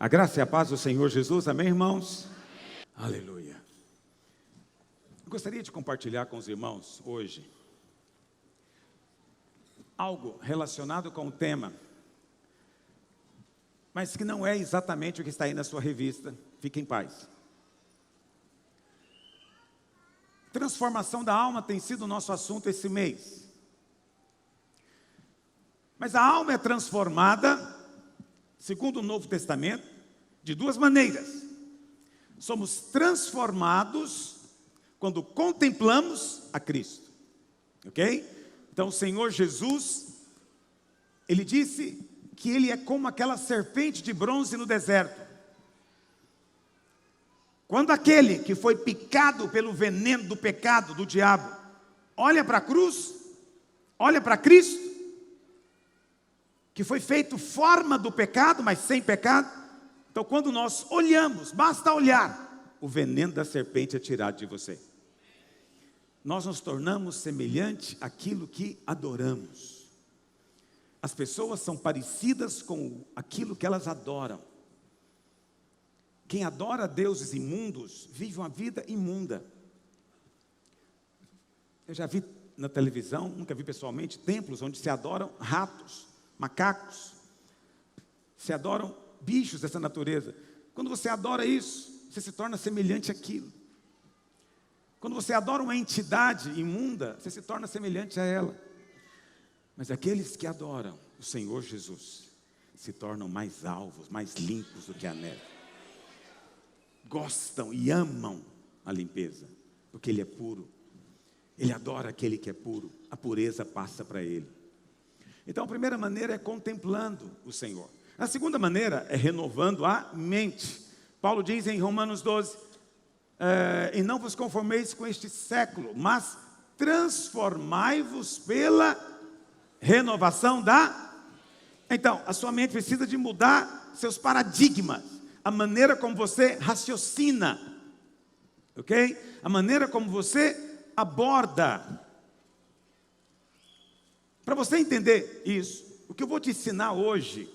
A graça e a paz do Senhor Jesus, amém, irmãos? Amém. Aleluia. Eu gostaria de compartilhar com os irmãos hoje algo relacionado com o tema, mas que não é exatamente o que está aí na sua revista. Fique em paz. Transformação da alma tem sido o nosso assunto esse mês. Mas a alma é transformada, segundo o Novo Testamento, de duas maneiras. Somos transformados quando contemplamos a Cristo. Ok? Então o Senhor Jesus, Ele disse que Ele é como aquela serpente de bronze no deserto. Quando aquele que foi picado pelo veneno do pecado, do diabo, olha para a cruz, olha para Cristo, que foi feito forma do pecado, mas sem pecado. Então quando nós olhamos, basta olhar, o veneno da serpente é tirado de você. Nós nos tornamos semelhante àquilo que adoramos. As pessoas são parecidas com aquilo que elas adoram. Quem adora deuses imundos, vive uma vida imunda. Eu já vi na televisão, nunca vi pessoalmente, templos onde se adoram ratos, macacos, se adoram bichos dessa natureza. Quando você adora isso, você se torna semelhante àquilo. Quando você adora uma entidade imunda, você se torna semelhante a ela. Mas aqueles que adoram o Senhor Jesus se tornam mais alvos, mais limpos do que a neve. Gostam e amam a limpeza, porque Ele é puro. Ele adora aquele que é puro. A pureza passa para Ele. Então a primeira maneira é contemplando o Senhor. A segunda maneira é renovando a mente. Paulo diz em Romanos 12, e não vos conformeis com este século, mas transformai-vos pela renovação da... Então, a sua mente precisa de mudar seus paradigmas, a maneira como você raciocina, ok? A maneira como você aborda. Para você entender isso, o que eu vou te ensinar hoje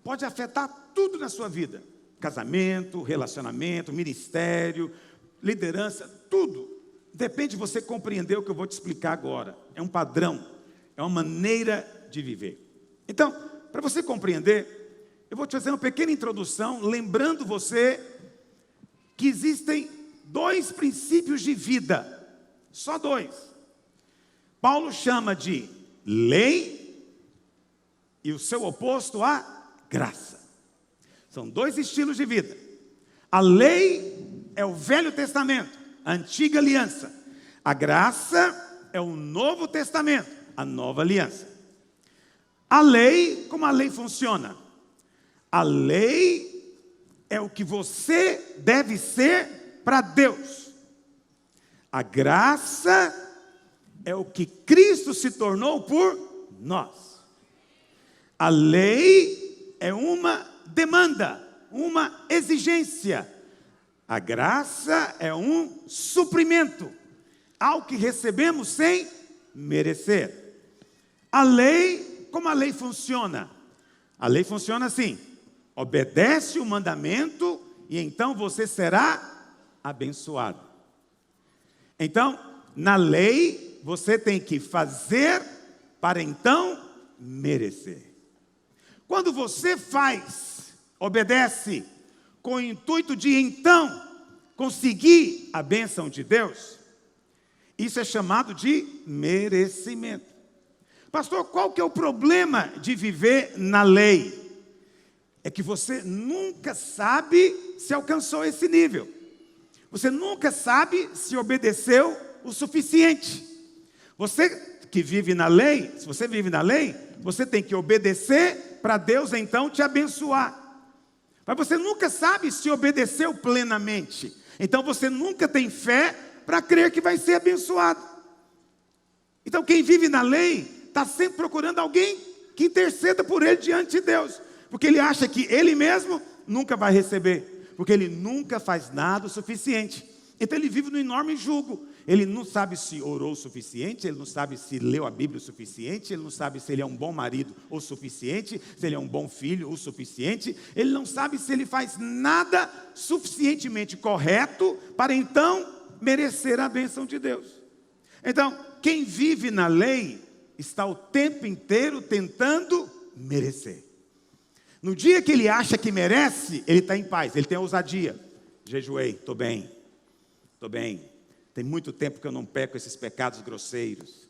pode afetar tudo na sua vida. Casamento, relacionamento, ministério, liderança, tudo. Depende de você compreender o que eu vou te explicar agora. É um padrão, é uma maneira de viver. Então, para você compreender, eu vou te fazer uma pequena introdução, lembrando você que existem dois princípios de vida, só dois. Paulo chama de lei e o seu oposto a graça. São dois estilos de vida. A lei é o Velho Testamento, a antiga aliança. A graça é o Novo Testamento, a nova aliança. A lei, como a lei funciona? A lei é o que você deve ser para Deus. A graça é o que Cristo se tornou por nós. A lei é uma demanda, uma exigência. A graça é um suprimento, algo que recebemos sem merecer. A lei, como a lei funciona? A lei funciona assim: obedece o mandamento e então você será abençoado. Então, na lei, você tem que fazer para então merecer. Quando você faz, obedece, com o intuito de então conseguir a bênção de Deus, isso é chamado de merecimento. Pastor, qual que é o problema de viver na lei? É que você nunca sabe se alcançou esse nível. Você nunca sabe se obedeceu o suficiente. Você que vive na lei, se você vive na lei, você tem que obedecer para Deus então te abençoar. Mas você nunca sabe se obedeceu plenamente. Então você nunca tem fé para crer que vai ser abençoado. Então quem vive na lei está sempre procurando alguém que interceda por ele diante de Deus. Porque ele acha que ele mesmo nunca vai receber. Porque ele nunca faz nada o suficiente. Então ele vive no enorme jugo. Ele não sabe se orou o suficiente, ele não sabe se leu a Bíblia o suficiente, ele não sabe se ele é um bom marido o suficiente, se ele é um bom filho o suficiente, ele não sabe se ele faz nada suficientemente correto para então merecer a bênção de Deus. Então, quem vive na lei está o tempo inteiro tentando merecer. No dia que ele acha que merece, ele está em paz, ele tem ousadia. Jejuei, estou bem. Tem muito tempo que eu não peco esses pecados grosseiros.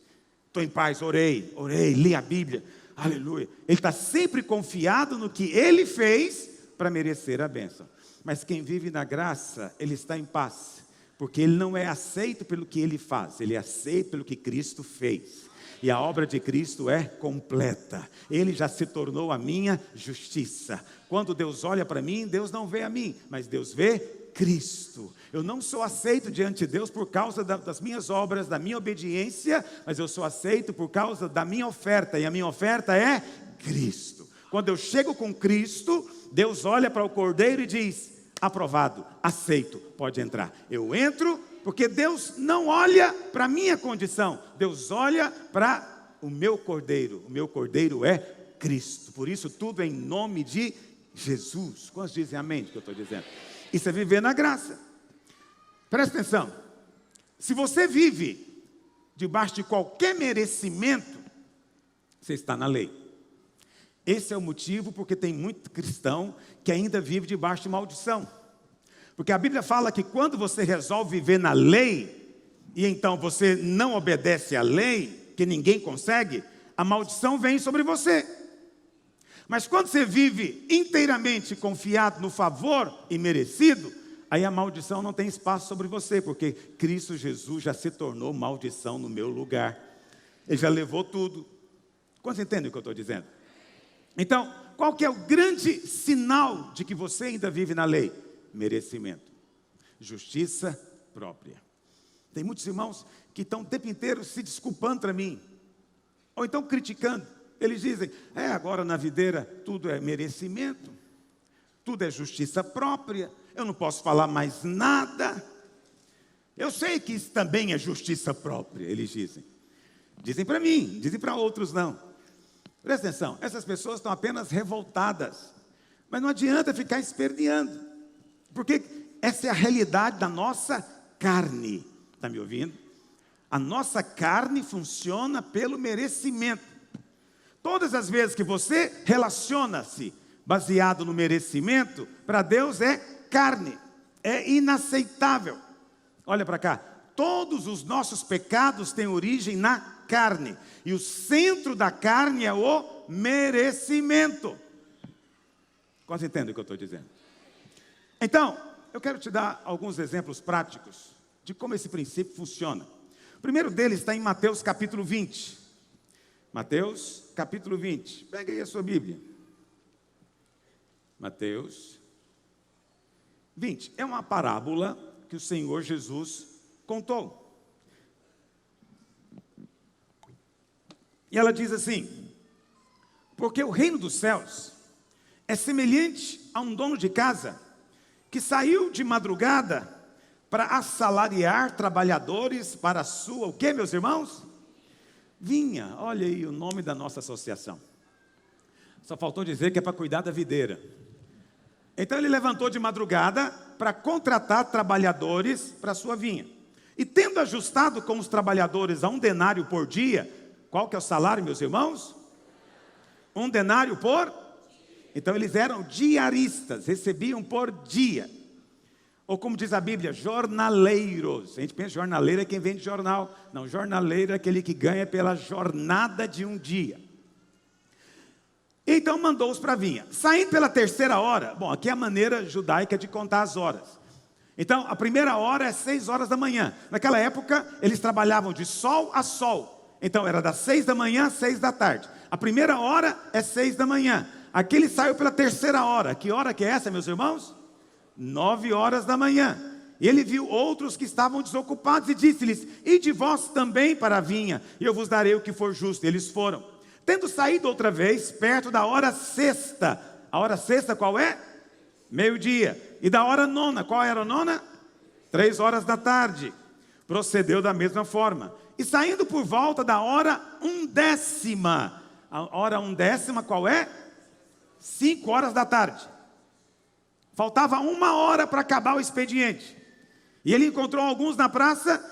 Estou em paz, orei, li a Bíblia. Aleluia. Ele está sempre confiado no que ele fez para merecer a bênção. Mas quem vive na graça, ele está em paz. Porque ele não é aceito pelo que ele faz, ele é aceito pelo que Cristo fez. E a obra de Cristo é completa. Ele já se tornou a minha justiça. Quando Deus olha para mim, Deus não vê a mim, mas Deus vê Cristo. Eu não sou aceito diante de Deus por causa das minhas obras, da minha obediência, mas eu sou aceito por causa da minha oferta, e a minha oferta é Cristo. Quando eu chego com Cristo, Deus olha para o Cordeiro e diz: aprovado, aceito, pode entrar. Eu entro porque Deus não olha para a minha condição, Deus olha para o meu Cordeiro. O meu Cordeiro é Cristo. Por isso tudo é em nome de Jesus. Quantos dizem amém do que eu estou dizendo? Isso é viver na graça. Presta atenção. Se você vive debaixo de qualquer merecimento, você está na lei. Esse é o motivo porque tem muito cristão que ainda vive debaixo de maldição. Porque a Bíblia fala que quando você resolve viver na lei, e então você não obedece à lei, que ninguém consegue, a maldição vem sobre você. Mas quando você vive inteiramente confiado no favor e merecido, aí a maldição não tem espaço sobre você, porque Cristo Jesus já se tornou maldição no meu lugar. Ele já levou tudo. Quantos entendem o que eu estou dizendo? Então, qual que é o grande sinal de que você ainda vive na lei? Merecimento. Justiça própria. Tem muitos irmãos que estão o tempo inteiro se desculpando para mim, ou então criticando. Eles dizem: agora na videira tudo é merecimento, tudo é justiça própria, eu não posso falar mais nada. Eu sei que isso também é justiça própria, eles dizem. Dizem para mim, dizem para outros não. Presta atenção, essas pessoas estão apenas revoltadas. Mas não adianta ficar esperneando, porque essa é a realidade da nossa carne. Está me ouvindo? A nossa carne funciona pelo merecimento. Todas as vezes que você relaciona-se baseado no merecimento, para Deus é carne, é inaceitável. Olha para cá, todos os nossos pecados têm origem na carne, e o centro da carne é o merecimento. Quase entende o que eu estou dizendo? Então, eu quero te dar alguns exemplos práticos de como esse princípio funciona. O primeiro deles está em Mateus capítulo 20. Mateus capítulo 20. Pega aí a sua Bíblia. Mateus 20. É uma parábola que o Senhor Jesus contou. E ela diz assim: porque o reino dos céus é semelhante a um dono de casa que saiu de madrugada para assalariar trabalhadores para a sua, o que, meus irmãos? Vinha. Olha aí o nome da nossa associação. Só faltou dizer que é para cuidar da videira. Então ele levantou de madrugada para contratar trabalhadores para a sua vinha. E tendo ajustado com os trabalhadores a 1 denário por dia, qual que é o salário, meus irmãos? 1 denário por? Então eles eram diaristas, recebiam por dia. Ou como diz a Bíblia, jornaleiros. A gente pensa jornaleiro é quem vende jornal. Não, jornaleiro é aquele que ganha pela jornada de um dia. Então mandou-os para a vinha. Saindo pela terceira hora, bom, aqui é a maneira judaica de contar as horas. Então a primeira hora é 6 horas da manhã. Naquela época eles trabalhavam de sol a sol. Então era das 6 da manhã às 6 da tarde. A primeira hora é 6 da manhã. Aqui ele saiu pela terceira hora. Que hora que é essa, meus irmãos? 9 horas da manhã. E ele viu outros que estavam desocupados e disse-lhes: ide vós também para a vinha, e eu vos darei o que for justo. E eles foram. Tendo saído outra vez, perto da hora sexta. A hora sexta qual é? Meio-dia. E da hora nona, qual era a nona? 3 horas da tarde. procedeu da mesma forma. E saindo por volta da hora 1/10. A hora 1/10 qual é? 5 horas da tarde. Faltava 1 hora para acabar o expediente. E ele encontrou alguns na praça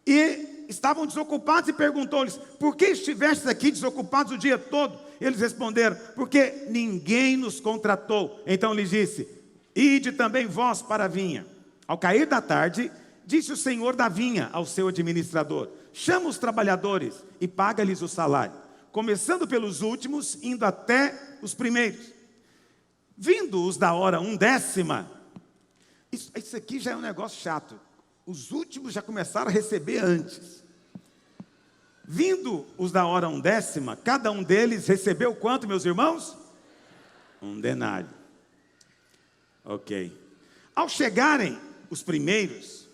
e estavam desocupados e perguntou-lhes: por que estivestes aqui desocupados o dia todo? Eles responderam: porque ninguém nos contratou. Então lhes disse: ide também vós para a vinha. Ao cair da tarde, disse o senhor da vinha ao seu administrador: chama os trabalhadores e paga-lhes o salário, começando pelos últimos, indo até os primeiros. Vindo os da hora 1/10, isso aqui já é um negócio chato. Os últimos já começaram a receber antes. Vindo os da hora 1/10, cada um deles recebeu quanto, meus irmãos? 1 denário. Ok. Ao chegarem os primeiros,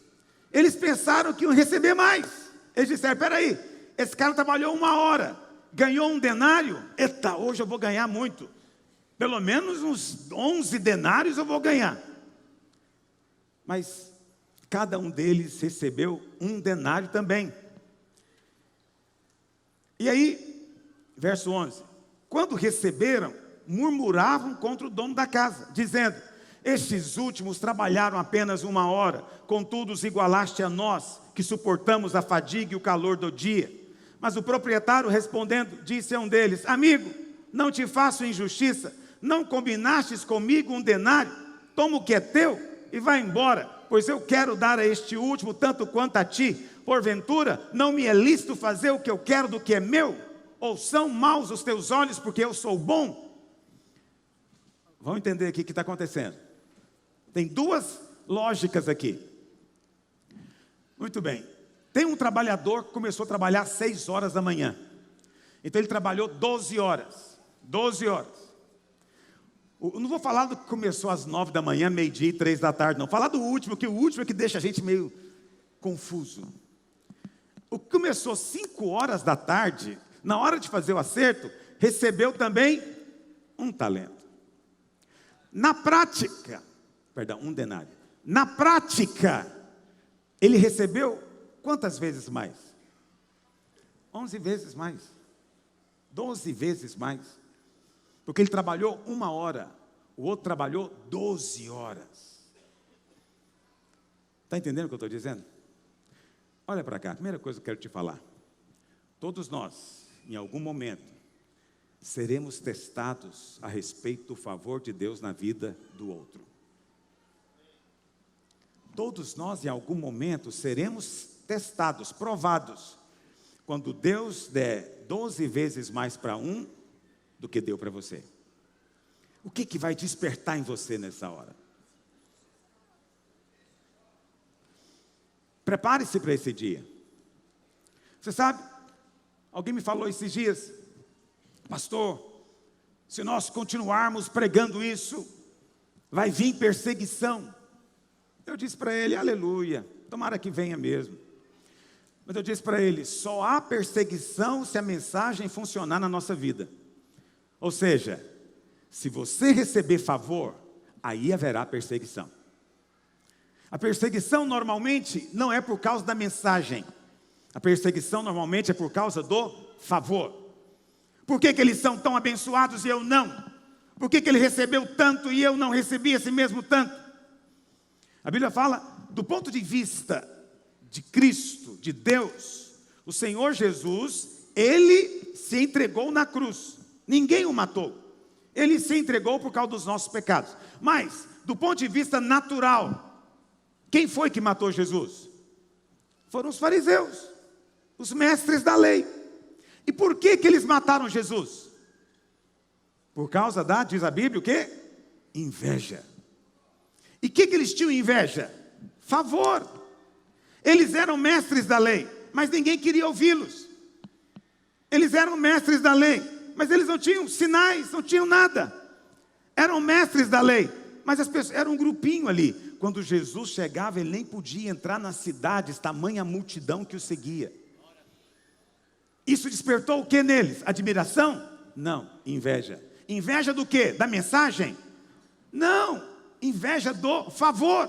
eles pensaram que iam receber mais. Eles disseram: peraí, esse cara trabalhou 1 hora, ganhou 1 denário. Eita, hoje eu vou ganhar muito. Pelo menos uns 11 denários eu vou ganhar. Mas cada um deles recebeu 1 denário também. E aí, verso 11: quando receberam, murmuravam contra o dono da casa, dizendo: estes últimos trabalharam apenas 1 hora, contudo os igualaste a nós, que suportamos a fadiga e o calor do dia. Mas o proprietário, respondendo, disse a um deles: amigo, não te faço injustiça, não combinastes comigo 1 denário? Toma o que é teu e vai embora, pois eu quero dar a este último tanto quanto a ti. Porventura, não me é lícito fazer o que eu quero do que é meu? Ou são maus os teus olhos porque eu sou bom? Vamos entender aqui o que está acontecendo. Tem 2 lógicas aqui. Muito bem. Tem um trabalhador que começou a trabalhar às 6 horas da manhã. Então ele trabalhou 12 horas. 12 horas. Eu não vou falar do que começou às 9 da manhã, meio-dia e 3 da tarde, não. Vou falar do último, que o último é que deixa a gente meio confuso. O que começou 5 horas da tarde, na hora de fazer o acerto, recebeu também 1 talento. Na prática, 1 denário. Na prática, ele recebeu quantas vezes mais? 11 vezes mais. 12 vezes mais. Porque ele trabalhou 1 hora, o outro trabalhou 12 horas. Está entendendo o que eu estou dizendo? Olha para cá, a primeira coisa que eu quero te falar. Todos nós, em algum momento, seremos testados a respeito do favor de Deus na vida do outro. Todos nós, em algum momento, seremos testados, provados, quando Deus der 12 vezes mais para um do que deu para você. O que vai despertar em você nessa hora? Prepare-se para esse dia. Você sabe, alguém me falou esses dias: pastor, se nós continuarmos pregando isso, vai vir perseguição. Eu disse para ele: aleluia, tomara que venha mesmo. Mas eu disse para ele: só há perseguição se a mensagem funcionar na nossa vida. Ou seja, se você receber favor, aí haverá perseguição. A perseguição normalmente não é por causa da mensagem. A perseguição normalmente é por causa do favor. Por que eles são tão abençoados e eu não? Por que ele recebeu tanto e eu não recebi esse mesmo tanto? A Bíblia fala, do ponto de vista de Cristo, de Deus, o Senhor Jesus, Ele se entregou na cruz. Ninguém o matou. Ele se entregou por causa dos nossos pecados. Mas, do ponto de vista natural, quem foi que matou Jesus? Foram os fariseus, os mestres da lei. E por que eles mataram Jesus? Por causa da, diz a Bíblia, o quê? Inveja. E o que eles tinham inveja? Favor. Eles eram mestres da lei, mas ninguém queria ouvi-los. Eles eram mestres da lei, mas eles não tinham sinais, não tinham nada. Eram mestres da lei, mas as pessoas, era um grupinho ali. Quando Jesus chegava, ele nem podia entrar nas cidades, tamanha multidão que o seguia. Isso despertou o que neles? Admiração? Não, inveja. Inveja do quê? Da mensagem? Não, inveja do favor.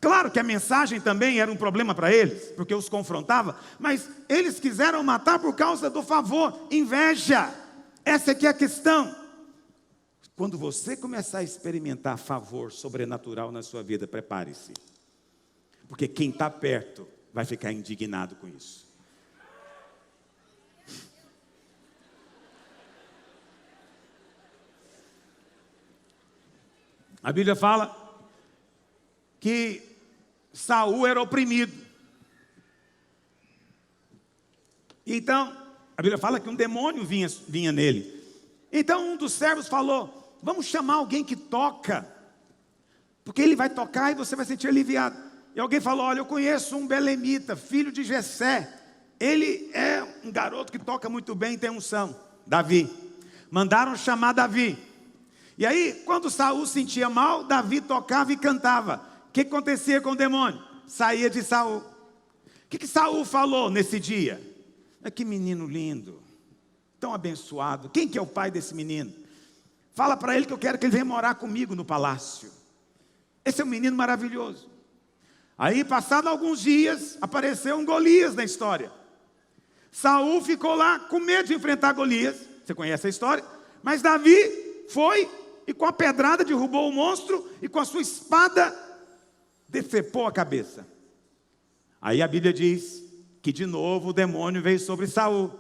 Claro que a mensagem também era um problema para eles, porque os confrontava, mas eles quiseram matar por causa do favor, inveja. Essa aqui é a questão. Quando você começar a experimentar favor sobrenatural na sua vida, prepare-se. Porque quem está perto vai ficar indignado com isso. A Bíblia fala que Saul era oprimido. Então, a Bíblia fala que um demônio vinha nele. Então um dos servos falou: vamos chamar alguém que toca, porque ele vai tocar e você vai sentir aliviado. E alguém falou: olha, eu conheço um belemita, filho de Jessé. Ele é um garoto que toca muito bem e tem unção. Davi. Mandaram chamar Davi. E aí, quando Saul sentia mal, Davi tocava e cantava. O que acontecia com o demônio? Saía de Saul. O que Saul falou nesse dia? Que menino lindo, tão abençoado. Quem que é o pai desse menino? Fala para ele que eu quero que ele venha morar comigo no palácio. Esse é um menino maravilhoso. Aí, passado alguns dias, apareceu um Golias na história. Saul ficou lá com medo de enfrentar Golias. Você conhece a história? Mas Davi foi e com a pedrada derrubou o monstro e com a sua espada decepou a cabeça. Aí a Bíblia diz que de novo o demônio veio sobre Saul.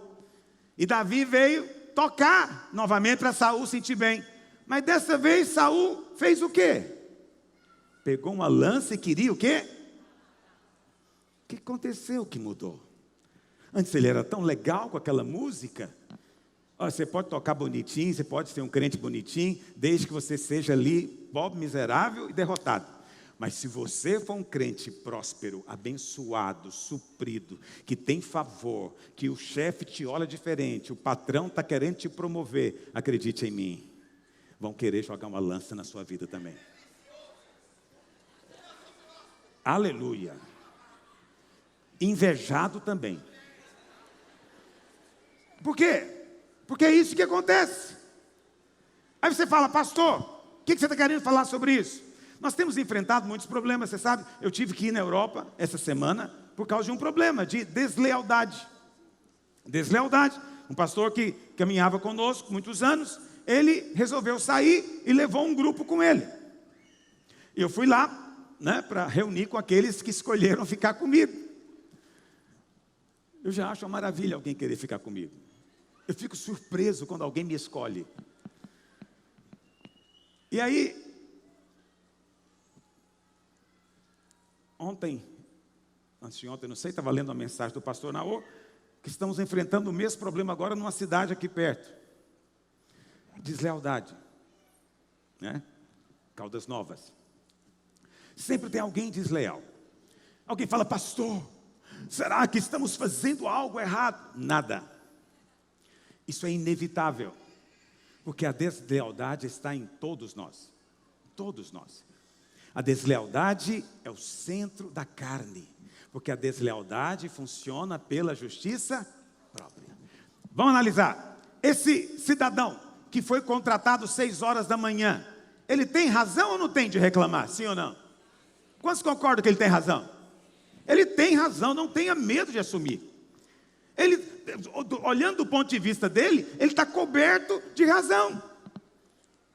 E Davi veio tocar novamente para Saul sentir bem. Mas dessa vez Saul fez o quê? Pegou uma lança e queria o quê? O que aconteceu que mudou? Antes ele era tão legal com aquela música. Olha, você pode tocar bonitinho, você pode ser um crente bonitinho, desde que você seja ali pobre, miserável e derrotado. Mas se você for um crente próspero, abençoado, suprido, que tem favor, que o chefe te olha diferente, o patrão está querendo te promover, acredite em mim, vão querer jogar uma lança na sua vida também. Aleluia. Invejado também. Por quê? Porque é isso que acontece. Aí você fala: pastor, o que você está querendo falar sobre isso? Nós temos enfrentado muitos problemas, você sabe. Eu tive que ir na Europa essa semana por causa de um problema de deslealdade. Deslealdade. Um pastor que caminhava conosco muitos anos, ele resolveu sair e levou um grupo com ele. E eu fui lá, né, para reunir com aqueles que escolheram ficar comigo. Eu já acho uma maravilha alguém querer ficar comigo. Eu fico surpreso quando alguém me escolhe. E aí, anteontem, não sei, estava lendo uma mensagem do pastor Naô, que estamos enfrentando o mesmo problema agora numa cidade aqui perto. Deslealdade, né? Caldas Novas. Sempre tem alguém desleal. Alguém fala: pastor, será que estamos fazendo algo errado? Nada. Isso é inevitável, porque a deslealdade está em todos nós. Todos nós. A deslealdade é o centro da carne, porque a deslealdade funciona pela justiça própria. Vamos analisar. Esse cidadão que foi contratado 6 horas da manhã, ele tem razão ou não tem de reclamar? Sim ou não? Quantos concordam que ele tem razão? Ele tem razão, não tenha medo de assumir. Ele, olhando do ponto de vista dele, ele está coberto de razão.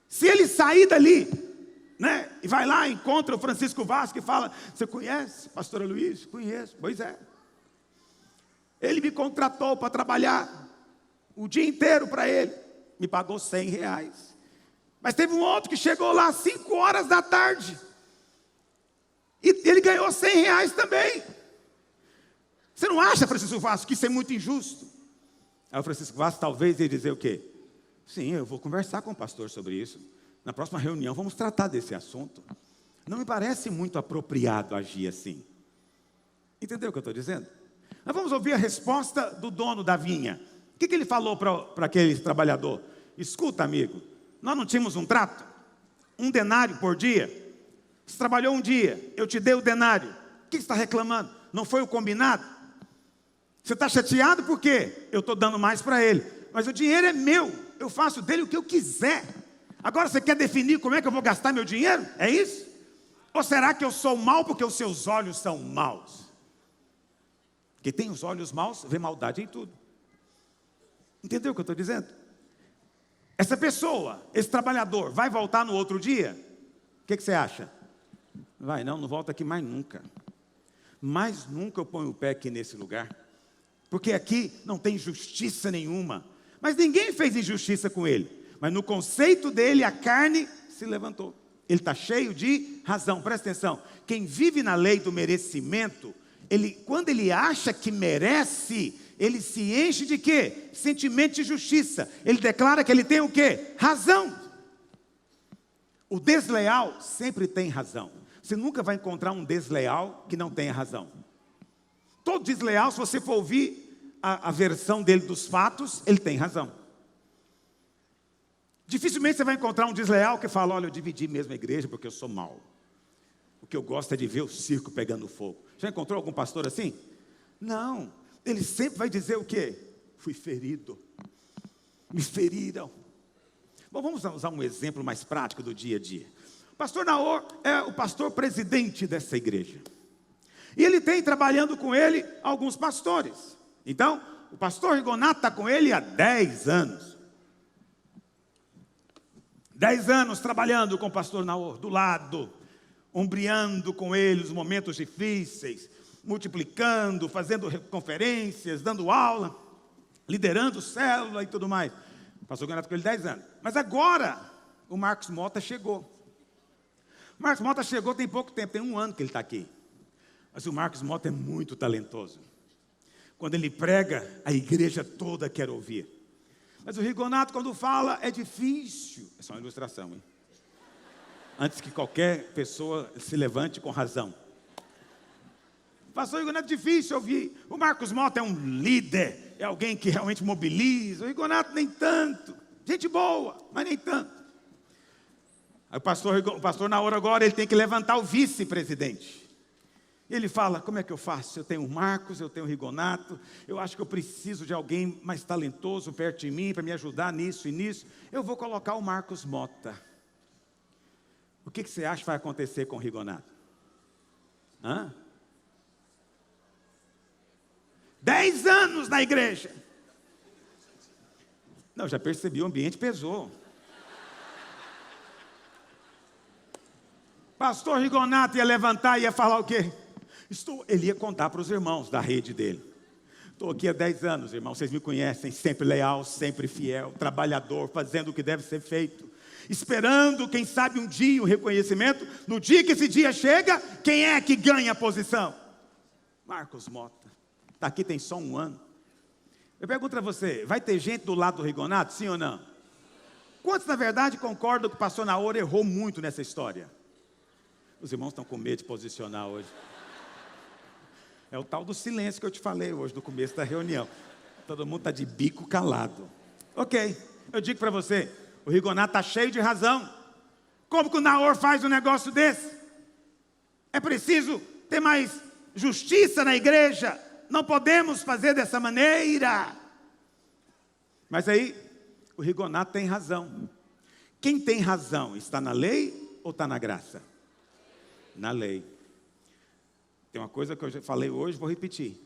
Se ele sair dali, né, e vai lá, encontra o Francisco Vasco e fala: você conhece pastora Luiz? Conheço. Pois é. Ele me contratou para trabalhar o dia inteiro para ele. Me pagou R$100. Mas teve um outro que chegou lá às 5 horas da tarde. E ele ganhou R$100 também. Você não acha, Francisco Vasco, que isso é muito injusto? Aí o Francisco Vasco talvez ia dizer o quê? Sim, eu vou conversar com o pastor sobre isso. Na próxima reunião vamos tratar desse assunto. Não me parece muito apropriado agir assim. Entendeu o que eu estou dizendo? Nós vamos ouvir a resposta do dono da vinha. O que ele falou para aquele trabalhador? Escuta, amigo, nós não tínhamos um trato? 1 denário por dia? Você trabalhou um dia, eu te dei o denário. O que você está reclamando? Não foi o combinado? Você está chateado por quê? Eu estou dando mais para ele. Mas o dinheiro é meu, eu faço dele o que eu quiser. Agora você quer definir como é que eu vou gastar meu dinheiro? É isso? Ou será que eu sou mau porque os seus olhos são maus? Quem tem os olhos maus, vê maldade em tudo. Entendeu o que eu estou dizendo? Essa pessoa, esse trabalhador, vai voltar no outro dia? O que você acha? Vai, não volta aqui mais nunca. Mais nunca eu ponho o pé aqui nesse lugar. Porque aqui não tem justiça nenhuma. Mas ninguém fez injustiça com ele. Mas no conceito dele, a carne se levantou. Ele está cheio de razão. Presta atenção. Quem vive na lei do merecimento, quando ele acha que merece, ele se enche de quê? Sentimento de justiça. Ele declara que ele tem o quê? Razão. O desleal sempre tem razão. Você nunca vai encontrar um desleal que não tenha razão. Todo desleal, se você for ouvir a versão dele dos fatos, ele tem razão. Dificilmente você vai encontrar um desleal que fala, olha, eu dividi mesmo a igreja porque eu sou mau. O que eu gosto é de ver o circo pegando fogo. Já encontrou algum pastor assim? Não. Ele sempre vai dizer o quê? Fui ferido. Me feriram. Bom, vamos usar um exemplo mais prático do dia a dia. O pastor Naor é o pastor presidente dessa igreja. E ele tem trabalhando com ele alguns pastores. Então, o pastor Rigonato está com ele há 10 anos. 10 anos trabalhando com o pastor Naor, do lado, ombreando com ele os momentos difíceis, multiplicando, fazendo conferências, dando aula, liderando célula e tudo mais. O pastor Rigonato com ele 10 anos. Mas agora, o Marcos Mota chegou. O Marcos Mota chegou tem pouco tempo, tem 1 ano que ele está aqui. Mas o Marcos Mota é muito talentoso. Quando ele prega, a igreja toda quer ouvir. Mas o Rigonato, quando fala, é difícil. É só uma ilustração, hein? Antes que qualquer pessoa se levante com razão. Pastor Rigonato, é difícil ouvir. O Marcos Mota é um líder, é alguém que realmente mobiliza. O Rigonato nem tanto. Gente boa, mas nem tanto. Aí o pastor Naor agora, ele tem que levantar o vice-presidente. Ele fala, como é que eu faço? Eu tenho o Marcos, eu tenho o Rigonato, eu acho que eu preciso de alguém mais talentoso perto de mim, para me ajudar nisso e nisso. Eu vou colocar o Marcos Mota. O que você acha que vai acontecer com o Rigonato? 10 anos na igreja. Não, já percebi, o ambiente pesou. Pastor Rigonato ia levantar e ia falar o quê? Ele ia contar para os irmãos da rede dele. Estou aqui há 10 anos, irmãos, vocês me conhecem, sempre leal, sempre fiel, trabalhador, fazendo o que deve ser feito, esperando, quem sabe um dia o reconhecimento. No dia que esse dia chega, quem é que ganha a posição? Marcos Mota. Está aqui tem só 1 ano. Eu pergunto para você, vai ter gente do lado do Rigonato, sim ou não? Quantos, na verdade, concordam que o pastor Naor errou muito nessa história? Os irmãos estão com medo de posicionar hoje. É o tal do silêncio que eu te falei hoje, no começo da reunião. Todo mundo está de bico calado. Ok, eu digo para você, o Rigonato está cheio de razão. Como que o Naor faz um negócio desse? É preciso ter mais justiça na igreja. Não podemos fazer dessa maneira. Mas aí, o Rigonato tem razão. Quem tem razão, está na lei ou está na graça? Na lei. Tem uma coisa que eu já falei hoje, vou repetir.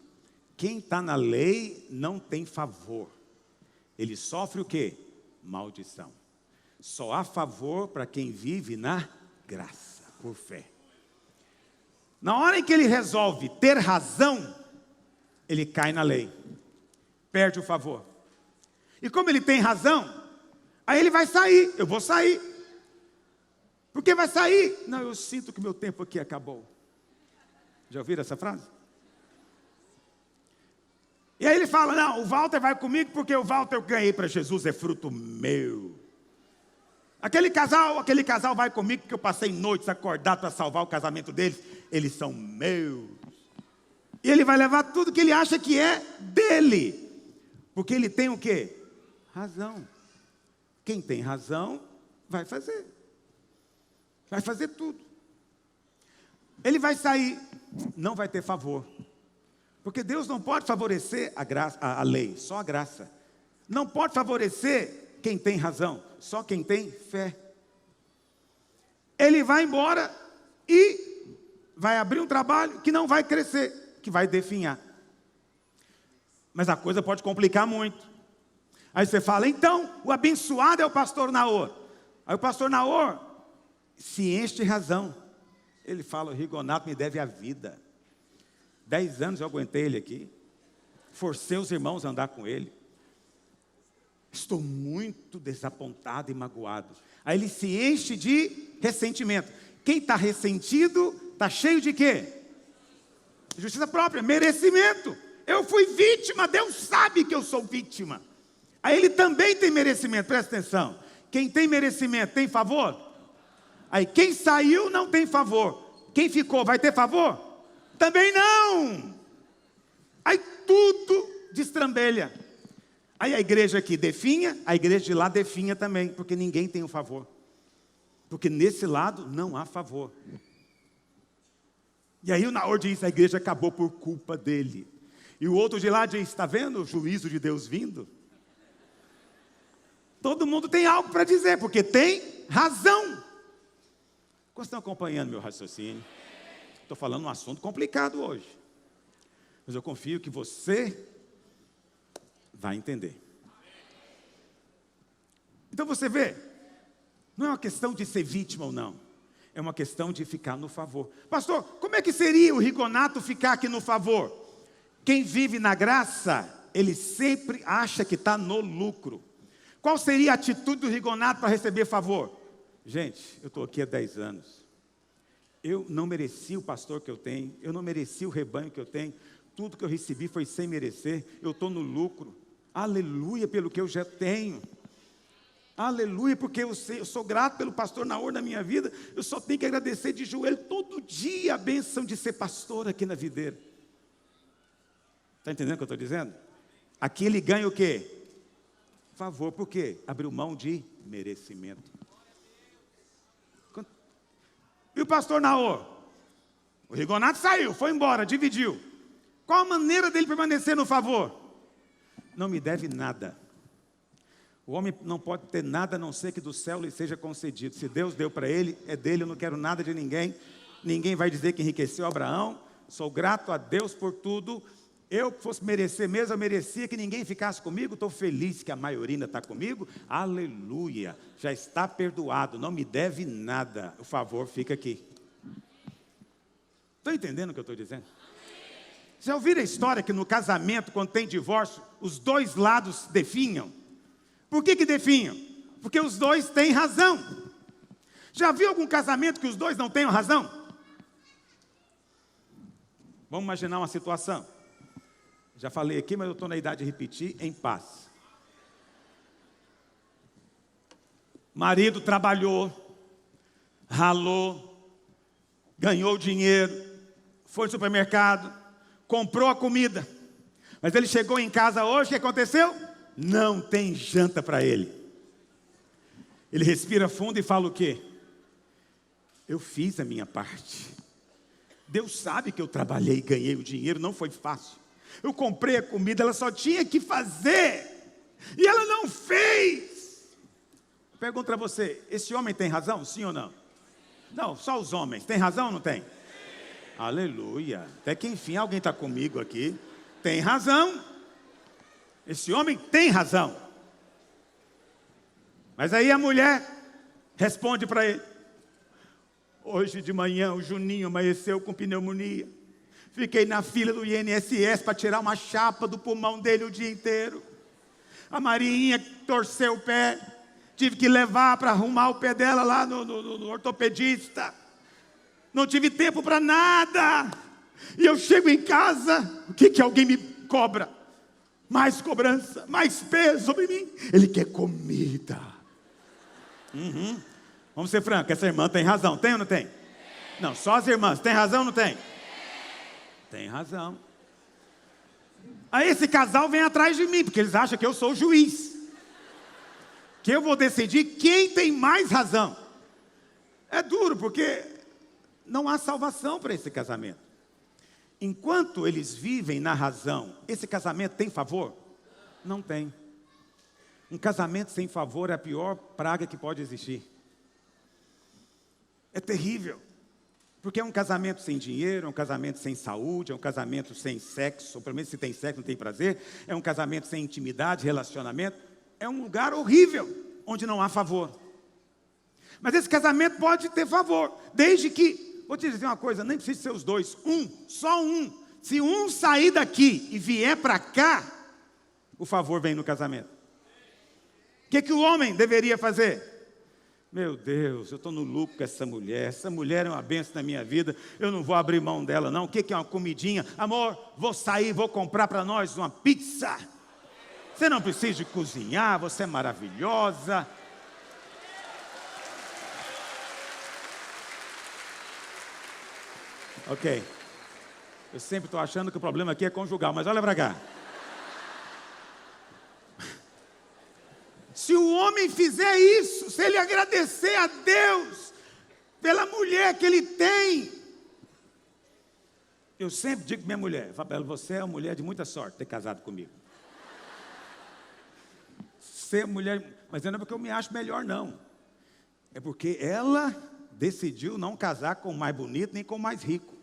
Quem está na lei não tem favor. Ele sofre o quê? Maldição. Só há favor para quem vive na graça, por fé. Na hora em que ele resolve ter razão, ele cai na lei. Perde o favor. E como ele tem razão, aí ele vai sair. Eu vou sair. Por que vai sair? Não, eu sinto que meu tempo aqui acabou. Já ouviram essa frase? E aí ele fala, não, o Walter vai comigo porque o Walter eu ganhei para Jesus, é fruto meu. Aquele casal vai comigo porque eu passei noites acordado para salvar o casamento deles. Eles são meus. E ele vai levar tudo que ele acha que é dele. Porque ele tem o quê? Razão. Quem tem razão, vai fazer. Vai fazer tudo. Ele vai sair, não vai ter favor. Porque Deus não pode favorecer a lei, só a graça. Não pode favorecer quem tem razão, só quem tem fé. Ele vai embora e vai abrir um trabalho que não vai crescer, que vai definhar. Mas a coisa pode complicar muito. Aí você fala, então, o abençoado é o pastor Naor. Aí o pastor Naor se enche de razão. Ele fala, o Rigonato me deve a vida. 10 anos eu aguentei ele aqui. Forcei os irmãos a andar com ele. Estou muito desapontado e magoado. Aí ele se enche de ressentimento. Quem está ressentido, está cheio de quê? Justiça própria, merecimento. Eu fui vítima, Deus sabe que eu sou vítima. Aí ele também tem merecimento, presta atenção. Quem tem merecimento tem favor? Aí quem saiu não tem favor. Quem ficou vai ter favor? Também não. Aí tudo destrambelha. Aí a igreja aqui definha, a igreja de lá definha também, porque ninguém tem o favor. Porque nesse lado não há favor. E aí o Naor diz, a igreja acabou por culpa dele. E o outro de lá diz, está vendo o juízo de Deus vindo? Todo mundo tem algo para dizer, porque tem razão. Vocês estão acompanhando meu raciocínio? Estou falando um assunto complicado hoje. Mas eu confio que você vai entender. Então você vê, não é uma questão de ser vítima ou não. É uma questão de ficar no favor. Pastor, como é que seria o Rigonato ficar aqui no favor? Quem vive na graça, ele sempre acha que está no lucro. Qual seria a atitude do Rigonato para receber favor? Gente, eu estou aqui há 10 anos. Eu não mereci o pastor que eu tenho. Eu não mereci o rebanho que eu tenho. Tudo que eu recebi foi sem merecer. Eu estou no lucro. Aleluia pelo que eu já tenho. Aleluia, porque eu sou grato pelo pastor Naor na minha vida. Eu só tenho que agradecer de joelho todo dia a bênção de ser pastor aqui na videira. Está entendendo o que eu estou dizendo? Aqui ele ganha o quê? Favor, por quê? Abriu mão de merecimento. E o pastor Naor? O Rigonato saiu, foi embora, dividiu. Qual a maneira dele permanecer no favor? Não me deve nada. O homem não pode ter nada a não ser que do céu lhe seja concedido. Se Deus deu para ele, é dele, eu não quero nada de ninguém. Ninguém vai dizer que enriqueceu Abraão. Sou grato a Deus por tudo. Eu fosse merecer mesmo, eu merecia que ninguém ficasse comigo. Estou feliz que a maioria ainda está comigo. Aleluia, já está perdoado, não me deve nada. O favor fica aqui. Estão entendendo o que eu estou dizendo? Já ouviram a história que no casamento, quando tem divórcio, os dois lados definham? Por que definham? Porque os dois têm razão. Já viu algum casamento que os dois não tenham razão? Vamos imaginar uma situação. Já falei aqui, mas eu estou na idade de repetir, em paz. Marido trabalhou, ralou, ganhou dinheiro, foi no supermercado, comprou a comida. Mas ele chegou em casa hoje, o que aconteceu? Não tem janta para ele. Ele respira fundo e fala o quê? Eu fiz a minha parte. Deus sabe que eu trabalhei e ganhei o dinheiro, não foi fácil. Eu comprei a comida, ela só tinha que fazer. E ela não fez. Pergunto para você, esse homem tem razão, sim ou não? Não, só os homens. Tem razão ou não tem? Aleluia. Até que enfim alguém está comigo aqui. Tem razão. Esse homem tem razão. Mas aí a mulher responde para ele. Hoje de manhã o Juninho amanheceu com pneumonia. Fiquei na fila do INSS para tirar uma chapa do pulmão dele o dia inteiro. A Marinha torceu o pé. Tive que levar para arrumar o pé dela lá no ortopedista. Não tive tempo para nada. E eu chego em casa, o que alguém me cobra? Mais cobrança, mais peso sobre mim. Ele quer comida. Vamos ser francos, essa irmã tem razão, tem ou não tem? Não, só as irmãs, tem razão ou não tem? Tem razão. Aí esse casal vem atrás de mim, porque eles acham que eu sou o juiz. Que eu vou decidir quem tem mais razão. É duro, porque não há salvação para esse casamento. Enquanto eles vivem na razão, esse casamento tem favor? Não tem. Um casamento sem favor é a pior praga que pode existir. É terrível. Porque é um casamento sem dinheiro, é um casamento sem saúde, é um casamento sem sexo, ou pelo menos se tem sexo não tem prazer, é um casamento sem intimidade, relacionamento. É um lugar horrível, onde não há favor. Mas esse casamento pode ter favor, desde que, vou te dizer uma coisa, nem precisa ser os dois, só um. Se um sair daqui e vier para cá, o favor vem no casamento. O que o homem deveria fazer? Meu Deus, eu estou no lucro com essa mulher é uma bênção na minha vida, eu não vou abrir mão dela não. O que é uma comidinha? Amor, vou sair, vou comprar para nós uma pizza. Você não precisa de cozinhar, você é maravilhosa. Ok, eu sempre estou achando que o problema aqui é conjugal, mas olha para cá. Se o homem fizer isso, se ele agradecer a Deus pela mulher que ele tem, eu sempre digo para minha mulher, Fabela, você é uma mulher de muita sorte ter casado comigo. Você é mulher, mas não é porque eu me acho melhor não, é porque ela decidiu não casar com o mais bonito nem com o mais rico.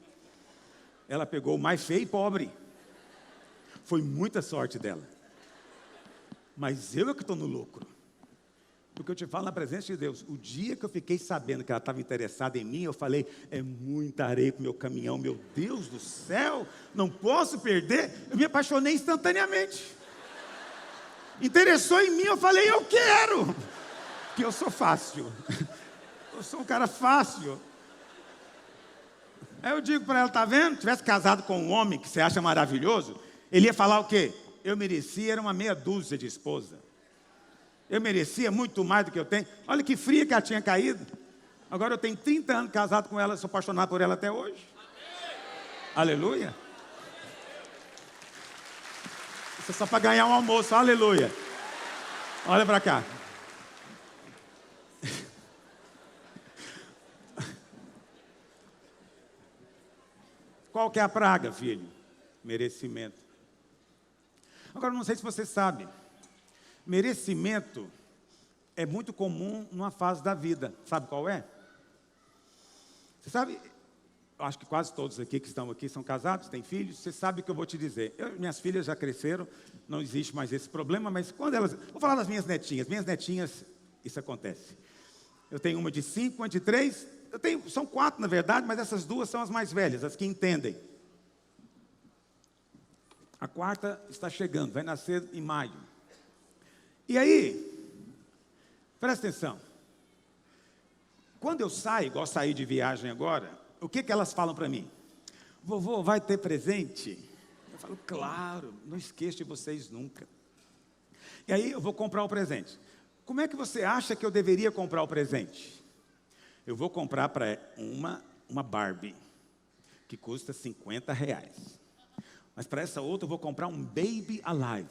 Ela pegou o mais feio e pobre. Foi muita sorte dela. Mas eu é que estou no lucro. Porque eu te falo na presença de Deus, o dia que eu fiquei sabendo que ela estava interessada em mim, eu falei, é muita areia para o meu caminhão, meu Deus do céu, não posso perder. Eu me apaixonei instantaneamente. Interessou em mim, eu falei, eu quero. Porque eu sou fácil. Eu sou um cara fácil. Aí eu digo para ela, tá vendo? Se tivesse casado com um homem que você acha maravilhoso, ele ia falar o quê? Eu merecia, era uma meia dúzia de esposa. Eu merecia muito mais do que eu tenho. Olha que fria que ela tinha caído. Agora eu tenho 30 anos casado com ela, sou apaixonado por ela até hoje. Aleluia. Isso é só para ganhar um almoço, aleluia. Olha para cá. Qual que é a praga, filho? Merecimento. Agora, não sei se você sabe, merecimento é muito comum numa fase da vida. Sabe qual é? Você sabe, eu acho que quase todos aqui que estão aqui são casados, têm filhos. Você sabe o que eu vou te dizer. Minhas filhas já cresceram, não existe mais esse problema, mas quando elas... Vou falar das minhas netinhas. Minhas netinhas, isso acontece. Eu tenho uma de 5, uma de 3... são 4, na verdade, mas essas 2 são as mais velhas, as que entendem. A 4ª está chegando, vai nascer em maio. E aí, presta atenção. Quando eu saio, igual sair de viagem agora, o que elas falam para mim? Vovô, vai ter presente? Eu falo, claro, não esqueço de vocês nunca. E aí eu vou comprar o presente. Como é que você acha que eu deveria comprar o presente? Eu vou comprar para uma Barbie, que custa R$50. Mas para essa outra eu vou comprar um Baby Alive,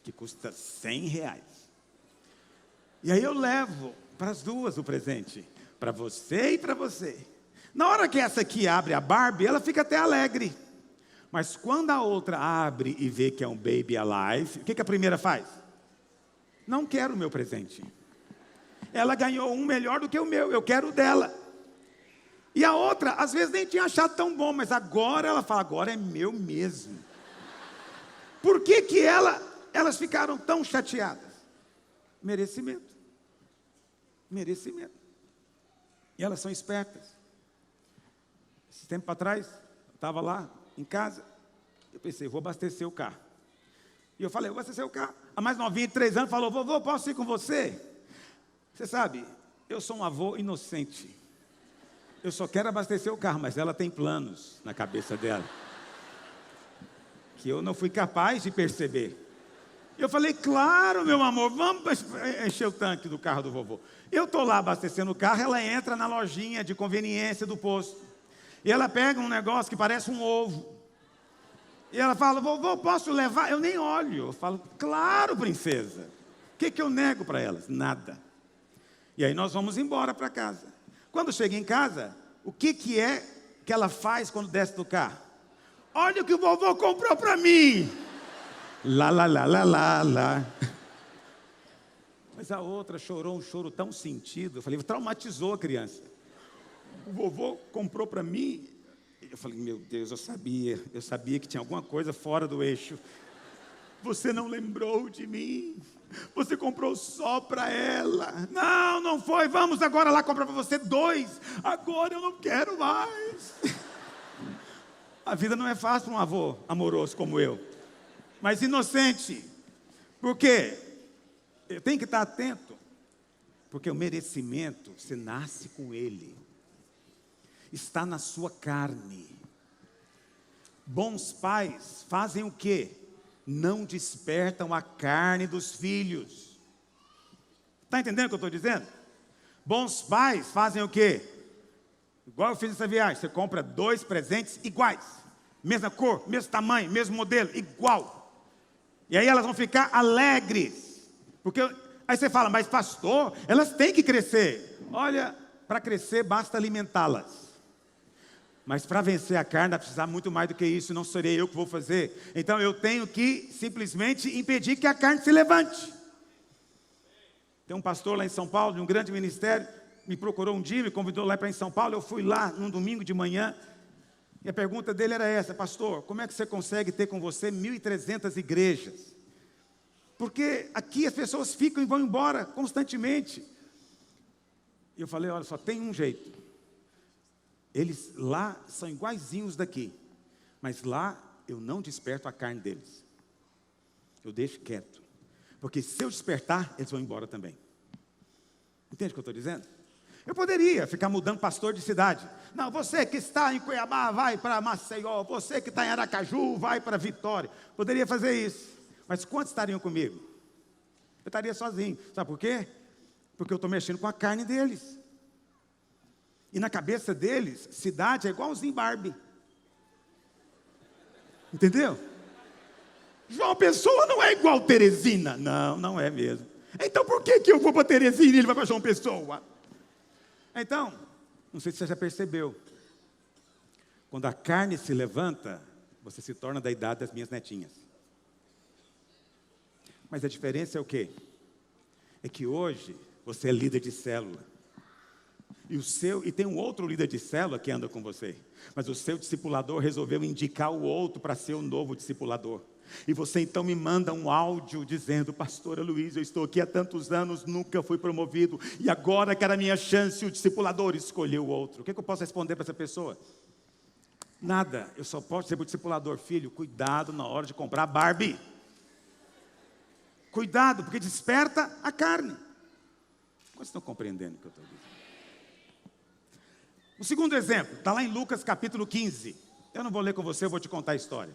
que custa R$100. E aí eu levo para as duas o presente, para você e para você. Na hora que essa aqui abre a Barbie, ela fica até alegre. Mas quando a outra abre e vê que é um Baby Alive, o que a primeira faz? Não quero o meu presente. Ela ganhou um melhor do que o meu, eu quero o dela. E a outra, às vezes nem tinha achado tão bom, mas agora ela fala, agora é meu mesmo. Por que elas ficaram tão chateadas? Merecimento. Merecimento. E elas são espertas. Esse tempo atrás, eu estava lá em casa, eu pensei, vou abastecer o carro. E eu falei, vou abastecer o carro. A mais novinha de 3 anos falou, vovô, posso ir com você? Você sabe, eu sou um avô inocente. Eu só quero abastecer o carro, mas ela tem planos na cabeça dela, que eu não fui capaz de perceber. Eu falei, claro, meu amor, vamos encher o tanque do carro do vovô. Eu estou lá abastecendo o carro, ela entra na lojinha de conveniência do posto. E ela pega um negócio que parece um ovo. E ela fala, vovô, posso levar? Eu nem olho. Eu falo, claro, princesa. O que eu nego para elas? Nada. E aí nós vamos embora para casa. Quando chega em casa, o que é que ela faz quando desce do carro? Olha o que o vovô comprou para mim. Lá, lá, lá, lá, lá, lá. Mas a outra chorou um choro tão sentido. Eu falei, traumatizou a criança. o vovô comprou para mim. Eu falei, meu Deus, eu sabia que tinha alguma coisa fora do eixo. Você não lembrou de mim. Você comprou só para ela. Não, não foi. Vamos agora lá comprar para você 2. Agora eu não quero mais. A vida não é fácil para um avô amoroso como eu, mas inocente. Por quê? Eu tenho que estar atento, porque o merecimento, você nasce com ele. Está na sua carne. Bons pais fazem o quê? Não despertam a carne dos filhos. Está entendendo o que eu estou dizendo? Bons pais fazem o quê? Igual eu fiz essa viagem, você compra 2 presentes iguais. Mesma cor, mesmo tamanho, mesmo modelo, igual. E aí elas vão ficar alegres. Porque aí você fala, mas pastor, elas têm que crescer. Olha, para crescer basta alimentá-las. Mas para vencer a carne, vai precisar muito mais do que isso, não serei eu que vou fazer. Então eu tenho que simplesmente impedir que a carne se levante. Tem um pastor lá em São Paulo, de um grande ministério, me procurou um dia, me convidou lá para ir em São Paulo. Eu fui lá num domingo de manhã, e a pergunta dele era essa: pastor, como é que você consegue ter com você 1.300 igrejas? Porque aqui as pessoas ficam e vão embora constantemente. E eu falei, olha, só tem um jeito. Eles lá são iguaizinhos daqui, mas lá eu não desperto a carne deles. Eu deixo quieto, porque se eu despertar, eles vão embora também. Entende o que eu estou dizendo? Eu poderia ficar mudando pastor de cidade. Não, você que está em Cuiabá, vai para Maceió. Você que está em Aracaju, vai para Vitória. Poderia fazer isso. Mas quantos estariam comigo? Eu estaria sozinho. Sabe por quê? Porque eu estou mexendo com a carne deles. E na cabeça deles, cidade é igualzinho Barbie. Entendeu? João Pessoa não é igual Teresina. Não, não é mesmo. Então por que eu vou para Teresina e ele vai para João Pessoa? Então, não sei se você já percebeu, quando a carne se levanta, você se torna da idade das minhas netinhas. Mas a diferença é o quê? É que hoje você é líder de célula. E tem um outro líder de célula que anda com você. Mas o seu discipulador resolveu indicar o outro para ser o novo discipulador. E você então me manda um áudio dizendo: pastora Luiz, eu estou aqui há tantos anos, nunca fui promovido, e agora que era a minha chance, o discipulador escolheu o outro. O que eu posso responder para essa pessoa? Nada. Eu só posso dizer para o discipulador: filho, cuidado na hora de comprar Barbie. Cuidado, porque desperta a carne. Vocês estão compreendendo o que eu estou dizendo? O segundo exemplo, está lá em Lucas capítulo 15. Eu não vou ler com você, eu vou te contar a história.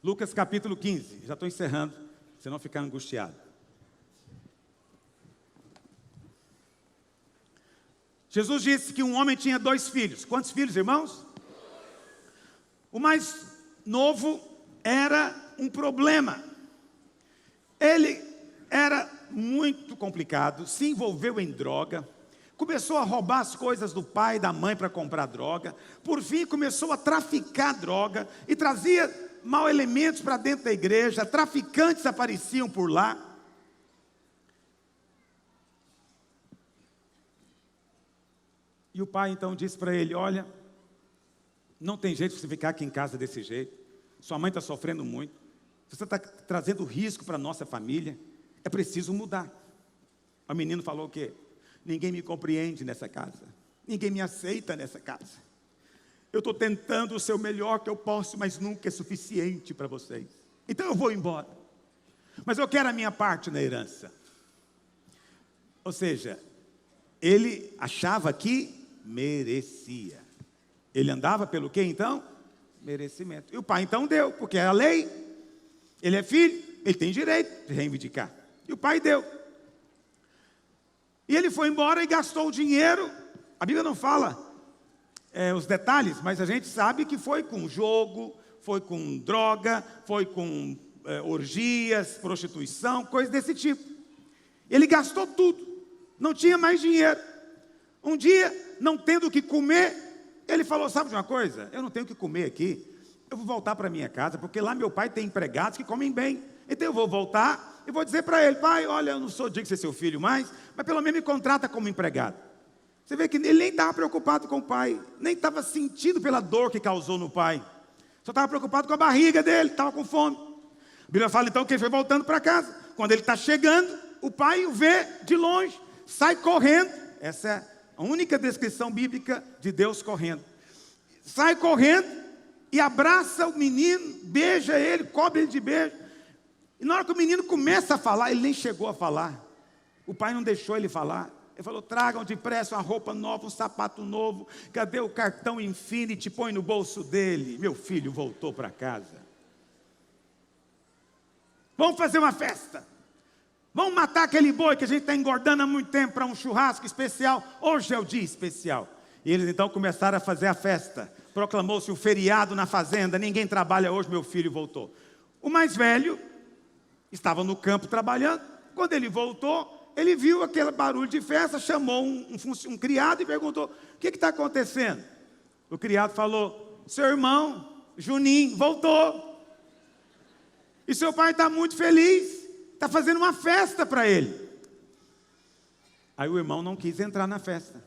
Lucas capítulo 15, já estou encerrando, para você não ficar angustiado. Jesus disse que um homem tinha 2 filhos. Quantos filhos, irmãos? O mais novo era um problema. Ele era muito complicado, se envolveu em droga, começou a roubar as coisas do pai e da mãe para comprar droga. Por fim, começou a traficar droga e trazia mau elementos para dentro da igreja. Traficantes apareciam por lá. E o pai então disse para ele: olha, não tem jeito de você ficar aqui em casa desse jeito. Sua mãe está sofrendo muito. Você está trazendo risco para a nossa família. É preciso mudar. O menino falou o quê? Ninguém me compreende nessa casa. Ninguém me aceita nessa casa. Eu estou tentando ser o melhor que eu posso, mas nunca é suficiente para vocês. Então eu vou embora. Mas eu quero a minha parte na herança. Ou seja, ele achava que merecia. Ele andava pelo quê então? Merecimento. E o pai então deu, porque é a lei. Ele é filho, ele tem direito de reivindicar. E o pai deu. E ele foi embora e gastou o dinheiro. A Bíblia não fala os detalhes, mas a gente sabe que foi com jogo, foi com droga, foi com orgias, prostituição, coisas desse tipo. Ele gastou tudo, não tinha mais dinheiro. Um dia, não tendo o que comer, ele falou: sabe de uma coisa? Eu não tenho o que comer aqui, eu vou voltar para minha casa, porque lá meu pai tem empregados que comem bem. Então eu vou voltar e vou dizer para ele: pai, olha, eu não sou digno de ser seu filho mais, mas pelo menos me contrata como empregado. Você vê que ele nem estava preocupado com o pai, nem estava sentindo pela dor que causou no pai. Só estava preocupado com a barriga dele, estava com fome. A Bíblia fala então que ele foi voltando para casa. Quando ele está chegando, o pai o vê de longe, sai correndo. Essa é a única descrição bíblica de Deus correndo. Sai correndo e abraça o menino, beija ele, cobre ele de beijo. E na hora que o menino começa a falar, ele nem chegou a falar. O pai não deixou ele falar. Ele falou: tragam depressa uma roupa nova, um sapato novo. Cadê o cartão Infinity? Põe no bolso dele. Meu filho voltou para casa. Vamos fazer uma festa. Vamos matar aquele boi que a gente está engordando há muito tempo para um churrasco especial. Hoje é o dia especial. E eles então começaram a fazer a festa. Proclamou-se um feriado na fazenda. Ninguém trabalha hoje, meu filho voltou. O mais velho estava no campo trabalhando. Quando ele voltou, ele viu aquele barulho de festa, chamou um criado e perguntou: o que está acontecendo? O criado falou: seu irmão, Juninho, voltou. E seu pai está muito feliz, está fazendo uma festa para ele. Aí o irmão não quis entrar na festa.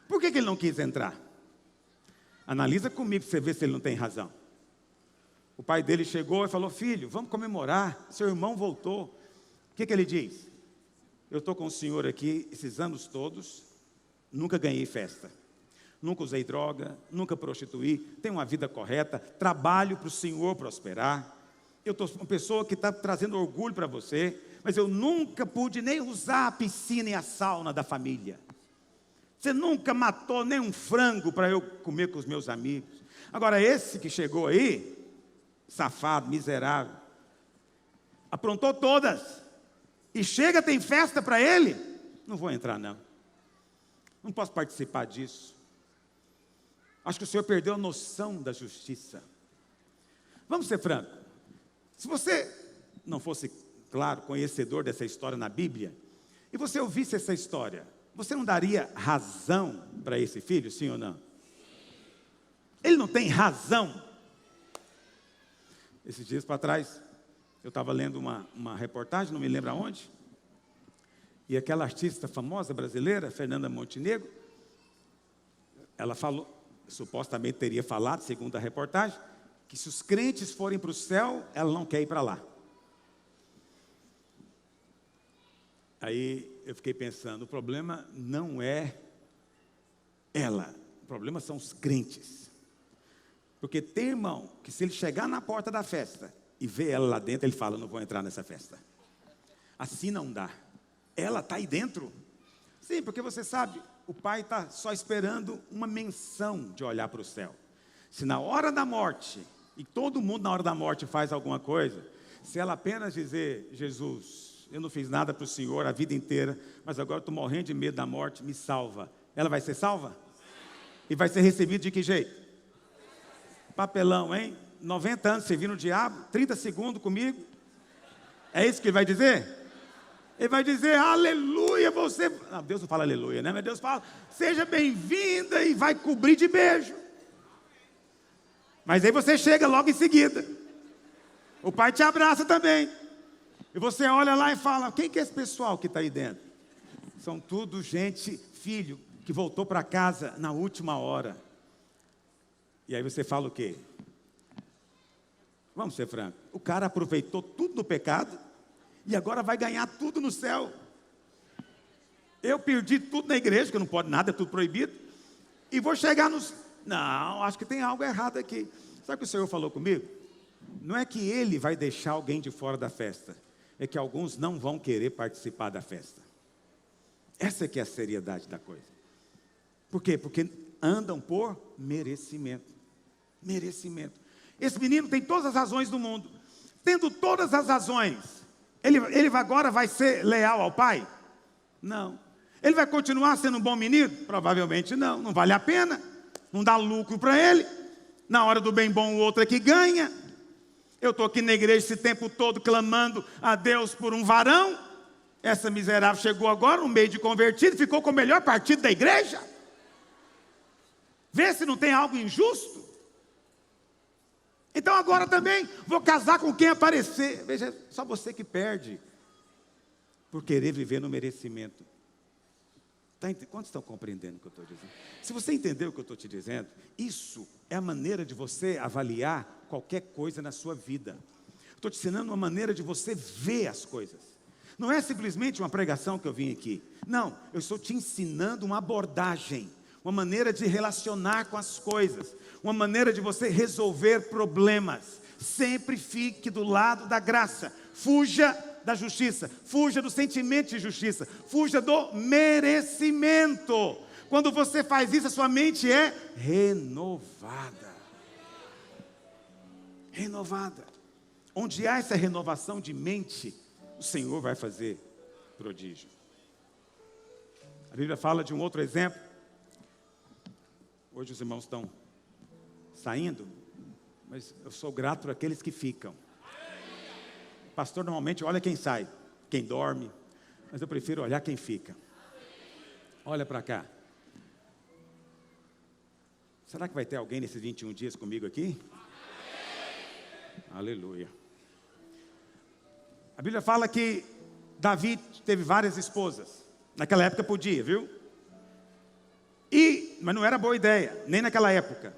Por que ele não quis entrar? Analisa comigo para você ver se ele não tem razão. O pai dele chegou e falou: filho, vamos comemorar, seu irmão voltou. O que ele diz? Eu estou com o senhor aqui esses anos todos, nunca ganhei festa, nunca usei droga, nunca prostituí, tenho uma vida correta, trabalho para o senhor prosperar. Eu estou uma pessoa que está trazendo orgulho para você, mas eu nunca pude nem usar a piscina e a sauna da família. Você nunca matou nem um frango para eu comer com os meus amigos. Agora esse que chegou aí, safado, miserável, aprontou todas. E chega, tem festa para ele? Não vou entrar não. Não posso participar disso. Acho que o senhor perdeu a noção da justiça. Vamos ser francos. Se você não fosse, claro, conhecedor dessa história na Bíblia, e você ouvisse essa história, você não daria razão para esse filho, sim ou não? Ele não tem razão. Esses dias para trás, eu estava lendo uma reportagem, não me lembro aonde, e aquela artista famosa brasileira, Fernanda Montenegro, ela falou, supostamente teria falado, segundo a reportagem, que se os crentes forem para o céu, ela não quer ir para lá. Aí eu fiquei pensando, o problema não é ela, o problema são os crentes. Porque tem irmão que se ele chegar na porta da festa e ver ela lá dentro, ele fala: não vou entrar nessa festa. Assim não dá. Ela está aí dentro. Sim, porque você sabe, o pai está só esperando uma menção de olhar para o céu. Se na hora da morte, e todo mundo na hora da morte faz alguma coisa, se ela apenas dizer: Jesus, eu não fiz nada para o Senhor a vida inteira, mas agora estou morrendo de medo da morte, me salva. Ela vai ser salva? E vai ser recebida de que jeito? Papelão, hein? 90 anos servindo o diabo, 30 segundos comigo. É isso que ele vai dizer? Ele vai dizer: aleluia, você... Não, Deus não fala aleluia, né? Mas Deus fala: seja bem-vinda, e vai cobrir de beijo. Mas aí você chega logo em seguida. O pai te abraça também. E você olha lá e fala: quem que é esse pessoal que está aí dentro? São tudo gente, filho, que voltou para casa na última hora. E aí você fala o quê? Vamos ser francos. O cara aproveitou tudo no pecado e agora vai ganhar tudo no céu. Eu perdi tudo na igreja, que não pode nada, é tudo proibido. E vou chegar nos... Não, acho que tem algo errado aqui. Sabe o que o Senhor falou comigo? Não é que ele vai deixar alguém de fora da festa. É que alguns não vão querer participar da festa. Essa é que é a seriedade da coisa. Por quê? Porque andam por merecimento. Merecimento. Esse menino tem todas as razões do mundo. Tendo todas as razões, ele agora vai ser leal ao pai? Não. Ele vai continuar sendo um bom menino? Provavelmente não. Não vale a pena. Não dá lucro para ele. Na hora do bem bom, o outro é que ganha. Eu estou aqui na igreja esse tempo todo clamando a Deus por um varão. Essa miserável chegou agora, no meio de convertido, ficou com o melhor partido da igreja. Vê se não tem algo injusto. Então agora também vou casar com quem aparecer. Veja, só você que perde por querer viver no merecimento. Quantos estão compreendendo o que eu estou dizendo? Se você entendeu o que eu estou te dizendo, isso é a maneira de você avaliar qualquer coisa na sua vida. Estou te ensinando uma maneira de você ver as coisas. Não é simplesmente uma pregação que eu vim aqui. Não, eu estou te ensinando uma abordagem, uma maneira de relacionar com as coisas, uma maneira de você resolver problemas. Sempre fique do lado da graça. Fuja da justiça, fuja do sentimento de justiça, fuja do merecimento. Quando você faz isso, a sua mente é renovada. Renovada. Onde há essa renovação de mente, o Senhor vai fazer prodígio. A Bíblia fala de um outro exemplo. Hoje os irmãos estão saindo, mas eu sou grato por aqueles que ficam. Pastor normalmente olha quem sai, quem dorme, mas eu prefiro olhar quem fica. Olha para cá. Será que vai ter alguém nesses 21 dias comigo aqui? Aleluia. A Bíblia fala que Davi teve várias esposas. Naquela época podia, viu? Mas não era boa ideia, nem naquela época.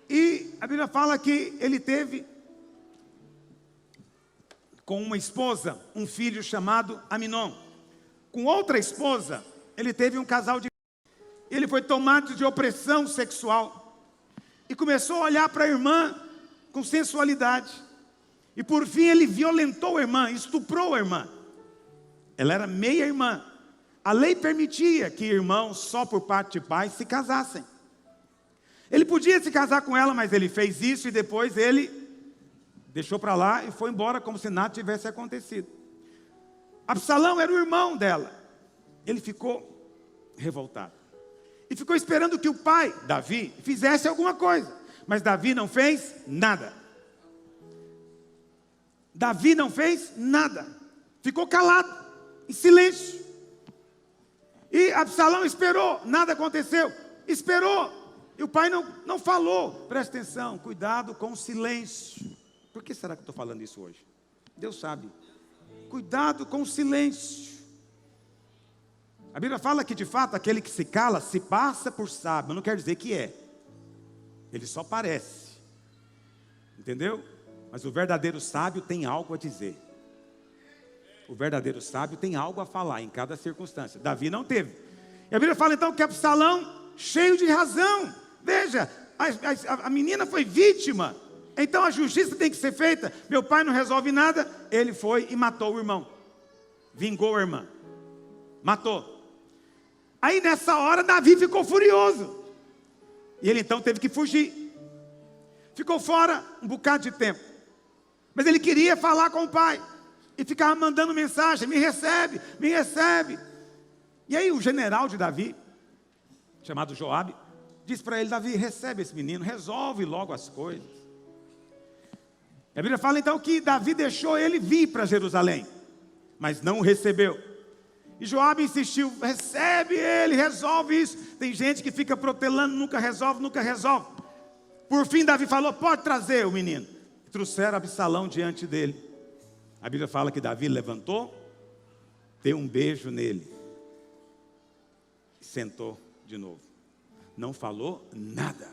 E a Bíblia fala que ele teve com uma esposa um filho chamado Aminon. Com outra esposa, ele teve um casal de... Ele foi tomado de opressão sexual e começou a olhar para a irmã com sensualidade. E por fim ele violentou a irmã, estuprou a irmã. Ela era meia-irmã. A lei permitia que irmãos só por parte de pai se casassem. Ele podia se casar com ela, mas ele fez isso e depois ele deixou para lá e foi embora como se nada tivesse acontecido. Absalão era o irmão dela. Ele ficou revoltado. E ficou esperando que o pai, Davi, fizesse alguma coisa. Mas Davi não fez nada. Davi não fez nada. Ficou calado, em silêncio. E Absalão esperou, nada aconteceu. Esperou. E o pai não falou. Presta atenção, cuidado com o silêncio. Por que será que eu estou falando isso hoje? Deus sabe. Cuidado com o silêncio. A Bíblia fala que de fato aquele que se cala se passa por sábio, mas não quer dizer que é. Ele só parece. Entendeu? Mas o verdadeiro sábio tem algo a dizer. O verdadeiro sábio tem algo a falar em cada circunstância. Davi não teve. E a Bíblia fala então que Absalão, cheio de razão. Veja, a menina foi vítima. Então a justiça tem que ser feita. Meu pai não resolve nada. Ele foi e matou o irmão. Vingou a irmã. Matou. Aí nessa hora Davi ficou furioso. E ele então teve que fugir. Ficou fora um bocado de tempo. Mas ele queria falar com o pai. E ficava mandando mensagem. Me recebe, me recebe. E aí o general de Davi, chamado Joabe, disse para ele: Davi, recebe esse menino, resolve logo as coisas. A Bíblia fala então que Davi deixou ele vir para Jerusalém, mas não o recebeu. E Joabe insistiu: recebe ele, resolve isso. Tem gente que fica protelando, nunca resolve, nunca resolve. Por fim Davi falou: pode trazer o menino. E trouxeram Absalão diante dele. A Bíblia fala que Davi levantou, deu um beijo nele, e sentou de novo. Não falou nada.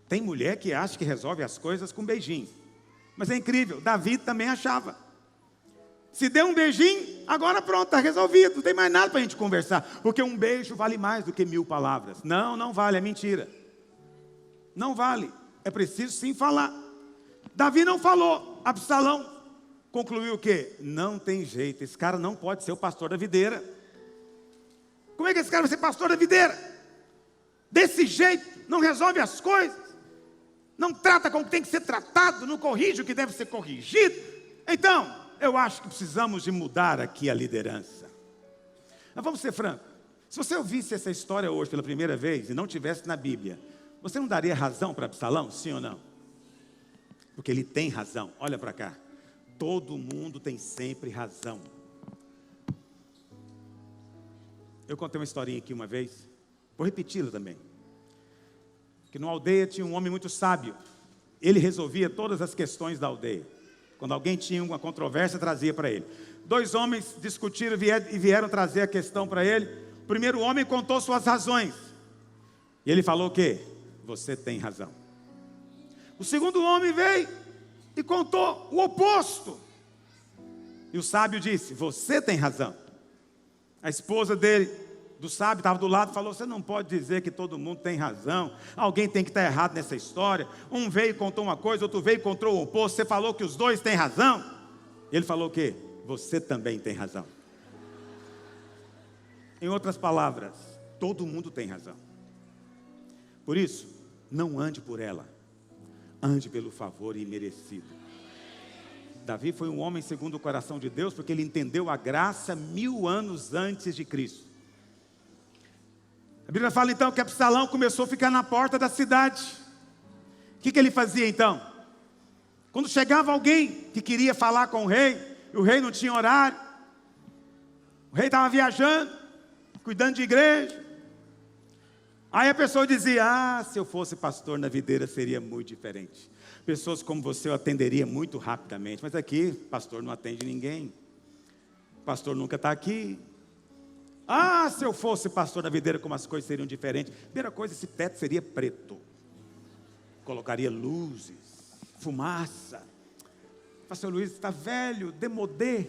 Tem mulher que acha que resolve as coisas com beijinho. Mas é incrível, Davi também achava. Se der um beijinho, agora pronto, está resolvido. Não tem mais nada para a gente conversar. Porque um beijo vale mais do que 1000 palavras. Não, não vale, é mentira. Não vale, é preciso sim falar. Davi não falou. Absalão concluiu o quê? Não tem jeito, esse cara não pode ser o pastor da videira. Como é que esse cara vai ser pastor da videira? Desse jeito, não resolve as coisas. Não trata como tem que ser tratado, não corrige o que deve ser corrigido. Então, eu acho que precisamos de mudar aqui a liderança. Mas vamos ser francos. Se você ouvisse essa história hoje pela primeira vez e não tivesse na Bíblia, você não daria razão para Absalão, sim ou não? Porque ele tem razão. Olha para cá. Todo mundo tem sempre razão. Eu contei uma historinha aqui uma vez, vou repeti-la também. Que numa aldeia tinha um homem muito sábio. Ele resolvia todas as questões da aldeia. Quando alguém tinha uma controvérsia, trazia para ele. 2 homens discutiram e vieram trazer a questão para ele. O primeiro homem contou suas razões. E ele falou o quê? Você tem razão. O segundo homem veio e contou o oposto. E o sábio disse, você tem razão. A esposa dele, do sábio, estava do lado e falou, você não pode dizer que todo mundo tem razão. Alguém tem que estar errado nessa história. Um veio e contou uma coisa, outro veio e contou o oposto. Você falou que os dois têm razão. E ele falou o quê? Você também tem razão. Em outras palavras, todo mundo tem razão. Por isso, não ande por ela. Ande pelo favor imerecido. Davi foi um homem segundo o coração de Deus, porque ele entendeu a graça 1000 anos antes de Cristo. A Bíblia fala então que Absalão começou a ficar na porta da cidade. O que ele fazia então? Quando chegava alguém que queria falar com o rei, e o rei não tinha horário, o rei estava viajando, cuidando de igreja. Aí a pessoa dizia, se eu fosse pastor na videira seria muito diferente. Pessoas como você eu atenderia muito rapidamente. Mas aqui, pastor não atende ninguém. Pastor nunca está aqui. Se eu fosse pastor na videira, como as coisas seriam diferentes. Primeira coisa, esse teto seria preto. Colocaria luzes, fumaça. Pastor Luiz está velho, demodê.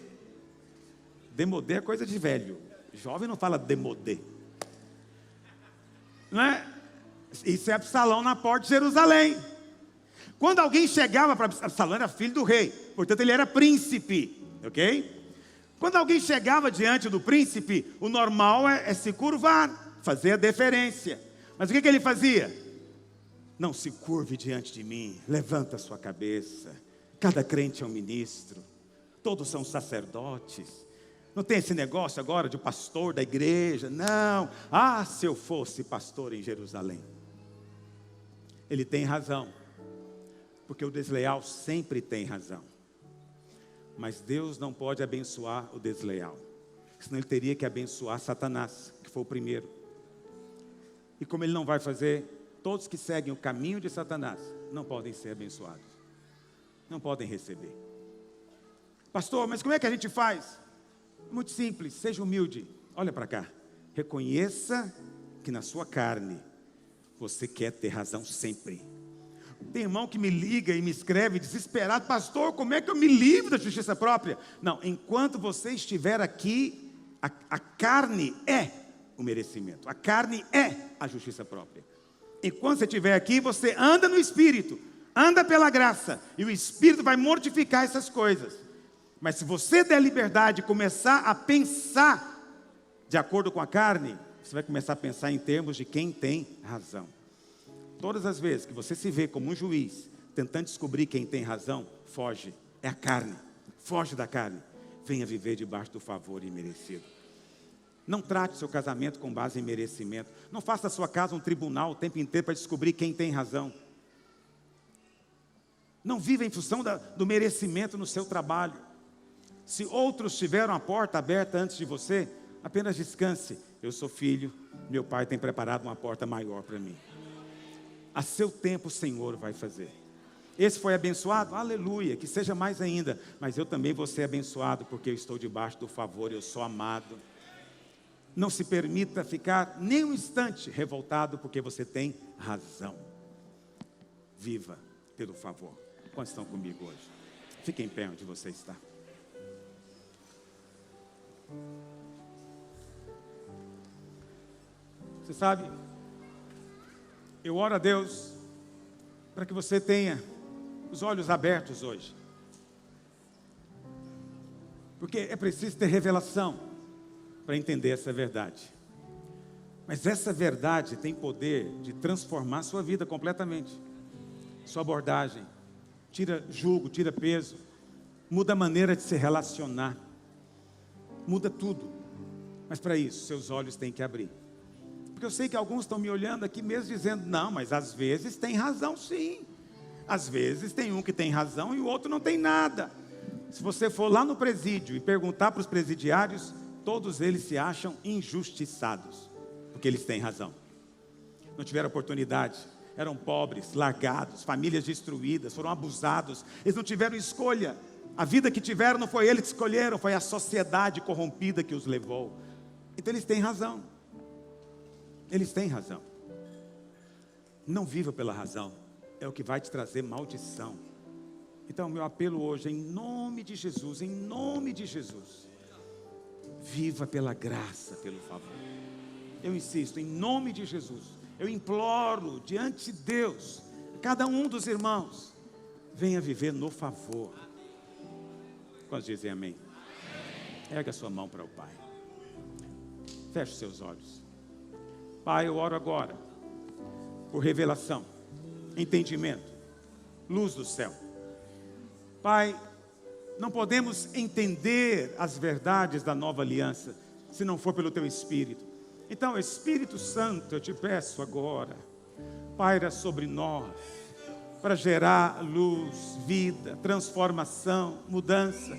Demodê é coisa de velho. Jovem não fala demodê. Não é? Isso é Absalão na porta de Jerusalém. Quando alguém chegava para Absalão, era filho do rei, portanto ele era príncipe, ok? Quando alguém chegava diante do príncipe, o normal é se curvar, fazer a deferência. Mas o que ele fazia? Não se curve diante de mim, levanta a sua cabeça. Cada crente é um ministro, todos são sacerdotes. Não tem esse negócio agora de pastor da igreja, não. Se eu fosse pastor em Jerusalém. Ele tem razão, porque o desleal sempre tem razão. Mas Deus não pode abençoar o desleal, senão ele teria que abençoar Satanás, que foi o primeiro. E como ele não vai fazer, todos que seguem o caminho de Satanás não podem ser abençoados, não podem receber. Pastor, mas como é que a gente faz? Muito simples, seja humilde. Olha para cá, reconheça que na sua carne você quer ter razão sempre. Tem irmão que me liga e me escreve desesperado, pastor, como é que eu me livro da justiça própria? Não, enquanto você estiver aqui, a carne é o merecimento, a carne é a justiça própria. Enquanto você estiver aqui, você anda no Espírito, anda pela graça, e o Espírito vai mortificar essas coisas. Mas se você der liberdade e começar a pensar de acordo com a carne, você vai começar a pensar em termos de quem tem razão. Todas as vezes que você se vê como um juiz, tentando descobrir quem tem razão, foge, é a carne, foge da carne. Venha viver debaixo do favor imerecido. Não trate seu casamento com base em merecimento. Não faça da sua casa um tribunal o tempo inteiro para descobrir quem tem razão. Não viva em função do merecimento no seu trabalho. Se outros tiveram a porta aberta antes de você, apenas descanse. Eu sou filho, meu pai tem preparado uma porta maior para mim. A seu tempo o Senhor vai fazer. Esse foi abençoado? Aleluia, que seja mais ainda. Mas eu também vou ser abençoado, porque eu estou debaixo do favor, eu sou amado. Não se permita ficar nem um instante revoltado, porque você tem razão. Viva pelo favor. Quantos estão comigo hoje? Fique em pé onde você está. Você sabe, eu oro a Deus para que você tenha os olhos abertos hoje. Porque é preciso ter revelação para entender essa verdade. Mas essa verdade tem poder de transformar sua vida completamente. Sua abordagem, tira jugo, tira peso, muda a maneira de se relacionar. Muda tudo. Mas para isso, seus olhos têm que abrir. Porque eu sei que alguns estão me olhando aqui mesmo dizendo, não, mas às vezes tem razão sim. Às vezes tem um que tem razão e o outro não tem nada. Se você for lá no presídio e perguntar para os presidiários, todos eles se acham injustiçados, porque eles têm razão. Não tiveram oportunidade, eram pobres, largados, famílias destruídas, foram abusados. Eles não tiveram escolha, A vida que tiveram não foi eles que escolheram, foi a sociedade corrompida que os levou. Então eles têm razão. Eles têm razão. Não viva pela razão, é o que vai te trazer maldição. Então, meu apelo hoje, em nome de Jesus, viva pela graça, pelo favor. Eu insisto, em nome de Jesus, eu imploro diante de Deus, cada um dos irmãos, venha viver no favor. Quantos dizem amém? Erga a sua mão para o Pai. Feche os seus olhos. Pai, eu oro agora por revelação, entendimento, luz do céu. Pai, não podemos entender as verdades da nova aliança se não for pelo Teu Espírito. Então, Espírito Santo, eu te peço agora, paira sobre nós, para gerar luz, vida, transformação, mudança.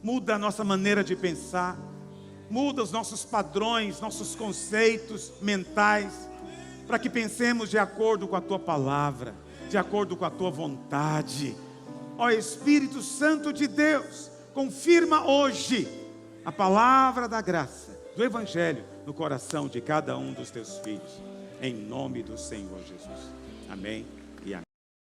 Muda a nossa maneira de pensar, muda os nossos padrões, nossos conceitos mentais, para que pensemos de acordo com a Tua palavra, de acordo com a Tua vontade. Ó Espírito Santo de Deus, confirma hoje a palavra da graça, do Evangelho, no coração de cada um dos Teus filhos, em nome do Senhor Jesus. Amém.